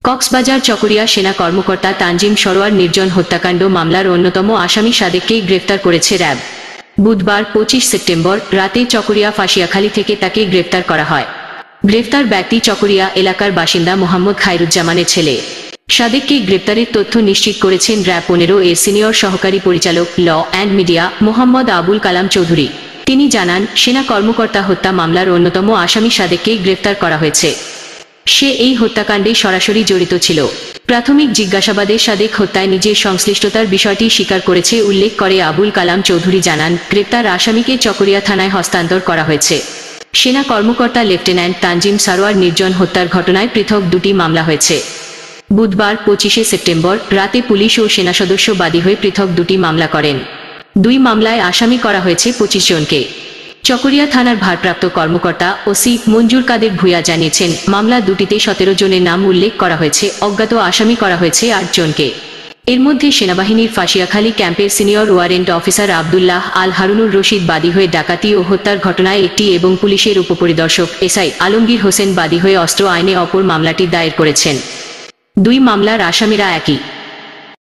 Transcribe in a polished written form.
কক্সবাজার চকরিয়া সেনা কর্মকর্তা তানজিম সরোয়ার নির্জন হত্যাকাণ্ড মামলার অন্যতম আসামি সাদেককেই গ্রেফতার করেছে র্যাব। বুধবার 25 সেপ্টেম্বর রাতে চকরিয়া ফাঁসিয়াখালী থেকে তাকে গ্রেফতার করা হয়। গ্রেফতার ব্যক্তি চকরিয়া এলাকার বাসিন্দা মোহাম্মদ খায়রুজ্জামানের ছেলে। সাদেককে গ্রেপ্তারের তথ্য নিশ্চিত করেছেন র্যাব 15 এর সিনিয়র সহকারী পরিচালক law and media Mohammad Abul Kalam Chowdhury. তিনি জানান, সেনা কর্মকর্তা হত্যা মামলার অন্যতম আসামি সাদেককেই গ্রেফতার করা হয়েছে। সে এই হত্যাকাণ্ডে সরাসরি জড়িত ছিল। প্রাথমিক জিজ্ঞাসাবাদে সাদেক হত্যায় নিজের সংশ্লিষ্টতার বিষয়টি স্বীকার করেছে উল্লেখ করে আবুল কালাম চৌধুরী জানান, গ্রেপ্তার আসামিকে চকরিয়া থানায় হস্তান্তর করা হয়েছে। সেনা কর্মকর্তা লেফটেন্যান্ট তানজিম সরোয়ার নির্জন হত্যার ঘটনায় পৃথক দুটি মামলা হয়েছে। বুধবার 25 সেপ্টেম্বর রাতে পুলিশ ও সেনা সদস্য বাদী হয়ে পৃথক দুটি মামলা করেন। দুই মামলায় আসামি করা হয়েছে 25 জনকে। চকরিয়া থানার ভারপ্রাপ্ত কর্মকর্তা ওসি মঞ্জুর কাদের ভূঁইয়া জানিয়েছেন, মামলা দুটিতে 17 জনের নাম উল্লেখ করা হয়েছে। অজ্ঞাত আসামি করা হয়েছে 8 জনকে। এর মধ্যে সেনাবাহিনীর ফাঁসিয়াখালী ক্যাম্পের সিনিয়র ওয়ারেন্ট অফিসার আবদুল্লাহ আল হারুনুর রশিদ বাদী হয়ে ডাকাতি ও হত্যার ঘটনায় একটি এবং পুলিশের উপপরিদর্শক এসআই আলমগীর হোসেন বাদী হয়ে অস্ত্র আইনে অপর মামলাটি দায়ের করেছেন। দুই মামলার আসামিরা একই।